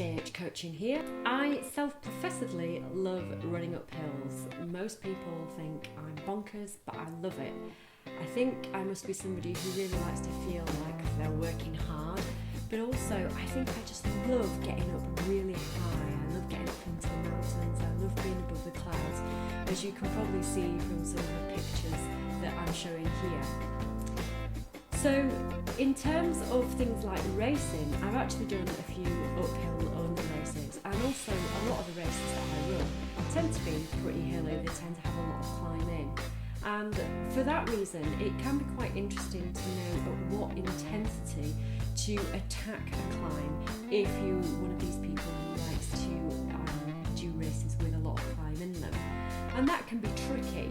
TH Coaching here. I self-professedly love running up hills. Most people think I'm bonkers, but I love it. I think I must be somebody who really likes to feel like they're working hard, but also I think I just love getting up really high. I love getting up into the mountains. I love being above the clouds, as you can probably see from some of the pictures that I'm showing here. So in terms of things like racing, I've actually done a few uphill only races, and also a lot of the races that I run tend to be pretty hilly. They tend to have a lot of climbing, and for that reason it can be quite interesting to know at what intensity to attack a climb if you're one of these people who likes to do races with a lot of climb in them, and that can be tricky.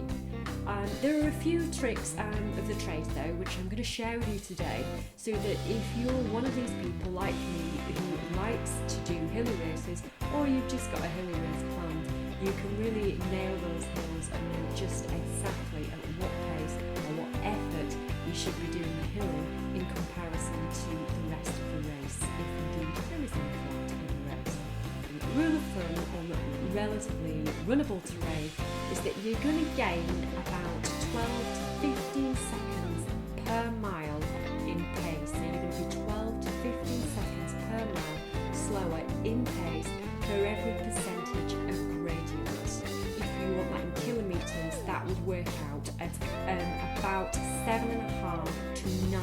There are a few tricks of the trade though, which I'm going to share with you today, so that if you're one of these people like me who likes to do hilly races, or you've just got a hilly race planned, you can really nail those hills and know just exactly at what pace or what effort you should be doing the hilling in comparison to the rest of the race, if indeed there is any flat in the race. The rule of thumb on relatively runnable terrain is that you're going to gain about 12 to 15 seconds per mile in pace. So you're going to be 12 to 15 seconds per mile slower in pace for every percentage of gradient. If you want that in kilometres, that would work out at about 7.5 to 9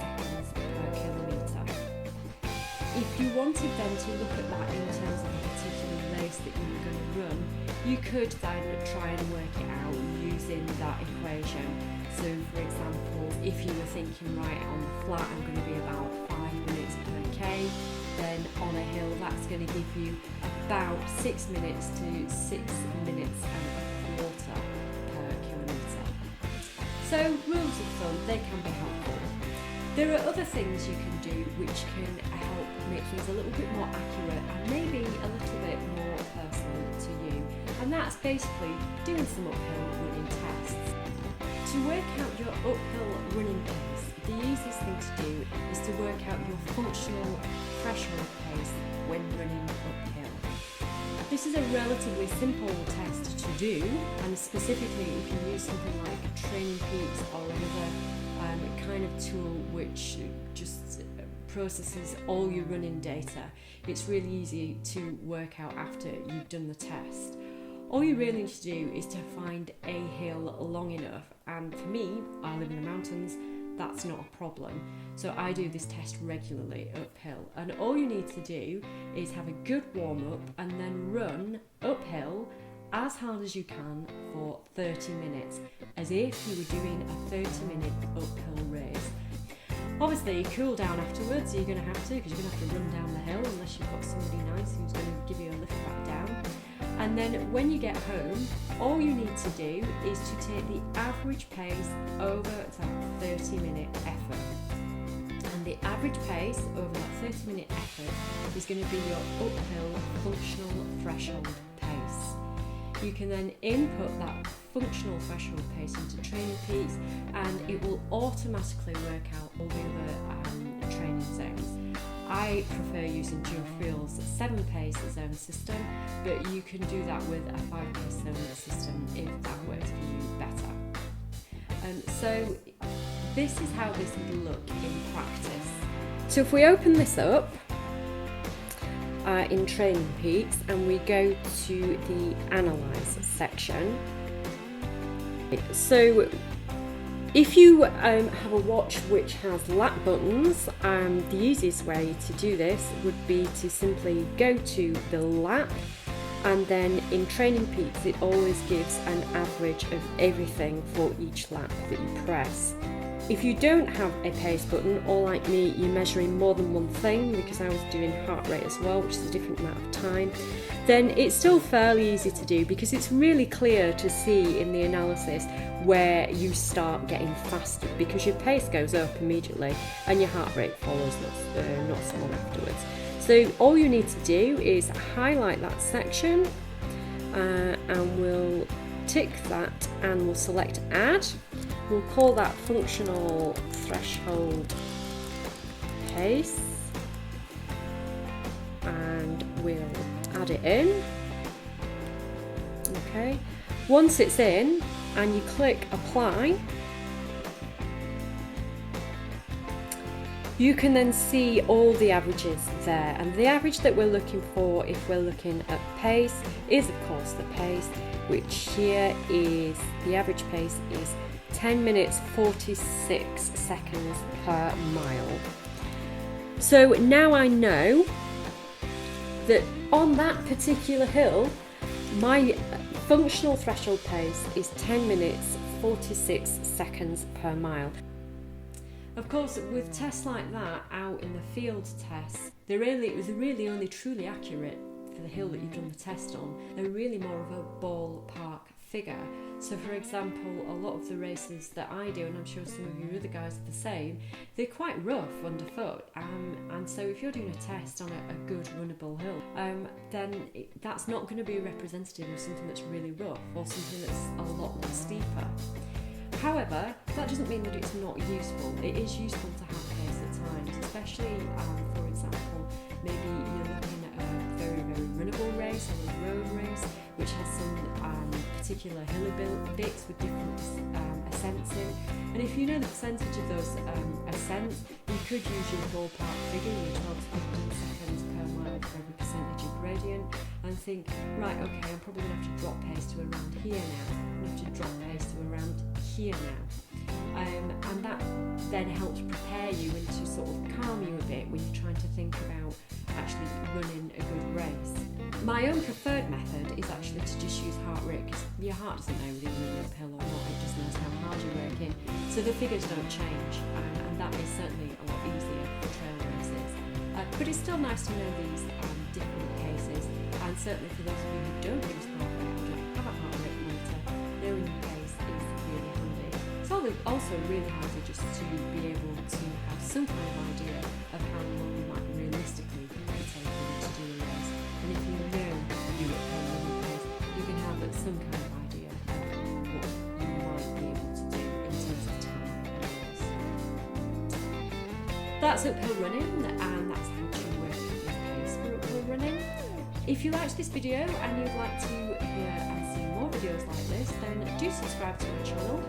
seconds per kilometre. If you wanted then to look at that in terms of a particular race that you were going to run, you could then try and work it out using that equation. So for example, if you were thinking, right, on the flat I'm going to be about 5 minutes per K, then on a hill that's going to give you about 6 minutes to 6 minutes and a quarter per kilometre. So rules of thumb, they can be helpful. There are other things you can do which can help make things a little bit more accurate and maybe a little bit more personal to you, and that's basically doing some uphill running tests. To work out your uphill running pace, the easiest thing to do is to work out your functional threshold pace when running uphill. This is a relatively simple test to do, and specifically if you use something like Training Peaks or another kind of tool which just processes all your running data, it's really easy to work out after you've done the test. All you really need to do is to find a hill long enough, and for me, I live in the mountains, that's not a problem. So I do this test regularly uphill, and all you need to do is have a good warm-up and then run uphill as hard as you can for 30 minutes, as if you were doing a 30-minute uphill race. Obviously, cool down afterwards, you're going to have to, because you're going to have to run down the hill unless you've got somebody nice who's going to give you a lift back down. And then when you get home, all you need to do is to take the average pace over that 30-minute effort. And the average pace over that 30-minute effort is going to be your uphill functional threshold pace. You can then input that functional threshold pace into Training Peaks, and it will automatically work out all the other training zones. I prefer using Dual Fuel's 7-pace zone system, but you can do that with a 5-pace zone system if that works for you better. So this is how this would look in practice. So if we open this up in Training Peaks and we go to the Analyze section, so if you have a watch which has lap buttons, the easiest way to do this would be to simply go to the lap, and then in Training Peaks it always gives an average of everything for each lap that you press. If you don't have a pace button, or like me, you're measuring more than one thing, because I was doing heart rate as well, which is a different amount of time, then it's still fairly easy to do, because it's really clear to see in the analysis where you start getting faster, because your pace goes up immediately and your heart rate follows not so long afterwards. So all you need to do is highlight that section, and we'll tick that and we'll select Add. We'll call that Functional Threshold Pace, and we'll add it in. Okay, once it's in and you click apply, you can then see all the averages there, and the average that we're looking for, if we're looking at pace, is of course the pace, which here is, the average pace is 10 minutes 46 seconds per mile. So now I know that on that particular hill, my functional threshold pace is 10 minutes 46 seconds per mile. Of course, with tests like that out in the field tests, they're really only truly accurate for the hill that you've done the test on. They're really more of a ballpark figure. So for example, a lot of the races that I do, and I'm sure some of you other guys are the same, they're quite rough underfoot, and so if you're doing a test on a good runnable hill, then that's not going to be representative of something that's really rough or something that's a lot more steeper. However, that doesn't mean that it's not useful. It is useful to have pace at times, especially, for example, maybe you're looking at a very, very runnable race or a road race, which has some particular hilly bits with different ascents in. And if you know the percentage of those ascents, you could use your ballpark figure, your 12 to 15 seconds per mile for every percentage of gradient, and think, right, okay, I'm probably going to have to drop pace to around here now. I'm going to have to drop pace to around here now. And that then helps prepare you and to sort of calm you a bit when you're trying to think about actually running a good race. My own preferred method is actually to just use heart rate, because your heart doesn't know whether you're running uphill or not, it just knows how hard you're working. So the figures don't change, and that is certainly a lot easier for trail races. But it's still nice to know these different paces, and certainly for those of you who don't use heart rate or don't have a heart rate monitor, knowing your pace is really handy. It's also really handy just to be able to have some kind of idea of how long you might realistically be taking to do a race. And if you know you're at a running pace, you can have some kind of idea of what you might be able to do in terms of time and race. That's uphill running, and that's how to work your pace for uphill running. If you liked this video and you'd like to hear and see more videos like this, then do subscribe to my channel.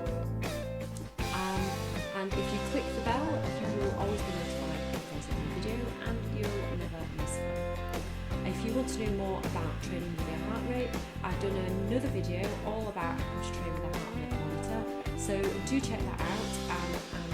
And if you click the bell, you will always be notified if there's a new video, and you'll never miss one. If you want to know more about training with your heart rate, I've done another video all about how to train with a heart rate monitor, so do check that out.